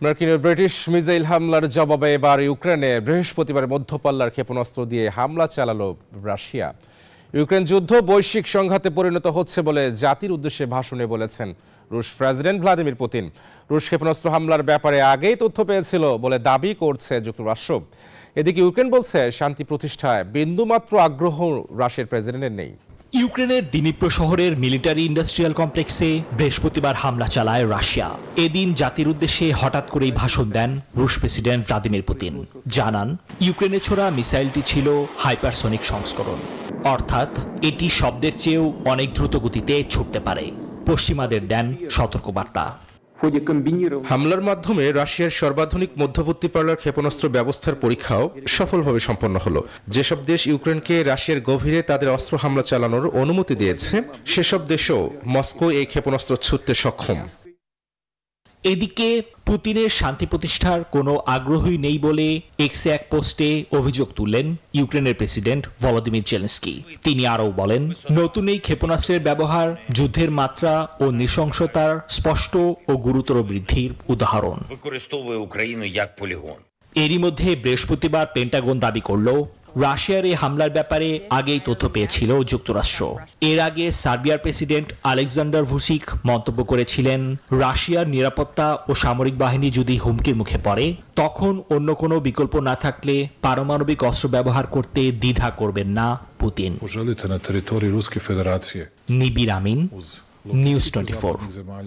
মার্কিন ও British missile হামলার জবাবে এবার ইউক্রেনে বৃহস্পতিবার মধ্যপল্লার ক্ষেপণাস্ত্র দিয়ে হামলা চালালো রাশিয়া। ইউক্রেন যুদ্ধ বৈশ্বিক সংঘাতে পরিণত হচ্ছে বলে জাতির উদ্দেশ্যে ভাষণে বলেছেন রুশ প্রেসিডেন্ট ভ্লাদিমির পুতিন। রুশ ক্ষেপণাস্ত্র হামলার ব্যাপারে আগেই তথ্য পেয়েছিল বলে দাবি করছে যুক্তরাষ্ট্র। এদিকে ইউক্রেন বলছে শান্তি প্রতিষ্ঠায় বিন্দুমাত্র আগ্রহ রাশিয়ার প্রেসিডেন্টের নেই। ইউক্রেনের দিনিপ্রো শহরের মিলিটারি ইন্ডাস্ট্রিয়াল কমপ্লেক্সে বৃহস্পতিবার হামলা চালায় রাশিয়া। এদিন জাতির উদ্দেশ্যে হঠাৎ করেই ভাষণ দেন রুশ প্রেসিডেন্ট ভ্লাদিমির পুতিন। জানান, ইউক্রেনে ছোড়া মিসাইলটি ছিল হাইপারসনিক সংস্করণ, অর্থাৎ এটি শব্দের চেয়েও অনেক দ্রুত গতিতে ছুটতে পারে। পশ্চিমাদের দেন সতর্কবার্তা। হামলার মাধ্যমে রাশিয়ার সর্বাধুনিক মধ্যবর্তী পাল্লার ক্ষেপণাস্ত্র ব্যবস্থার পরীক্ষাও সফলভাবে সম্পন্ন হলো। যেসব দেশ ইউক্রেনকে রাশিয়ার গভীরে তাদের অস্ত্র হামলা চালানোর অনুমতি দিয়েছে, সেসব দেশও মস্কো এই ক্ষেপণাস্ত্র ছুঁড়তে সক্ষম। এদিকে পুতিনের শান্তি প্রতিষ্ঠার কোনো আগ্রহই নেই বলে এক্সে এক পোস্টে অভিযোগ তুললেন ইউক্রেনের প্রেসিডেন্ট ভলোদিমির জেলেনস্কি। তিনি আরও বলেন, নতুন এই ক্ষেপণাস্ত্রের ব্যবহার যুদ্ধের মাত্রা ও নৃশংসতার স্পষ্ট ও গুরুতর বৃদ্ধির উদাহরণ। এরই মধ্যে বৃহস্পতিবার পেন্টাগন দাবি করল, রাশিয়ার এই হামলার ব্যাপারে আগেই তথ্য পেয়েছিল যুক্তরাষ্ট্র। এর আগে সার্বিয়ার প্রেসিডেন্ট আলেকজান্ডার ভুসিক মন্তব্য করেছিলেন, রাশিয়ার নিরাপত্তা ও সামরিক বাহিনী যদি হুমকির মুখে পড়ে, তখন অন্য কোনো বিকল্প না থাকলে পারমাণবিক অস্ত্র ব্যবহার করতে দ্বিধা করবেন না পুতিন। নিবির আমিন, নিউজ 24।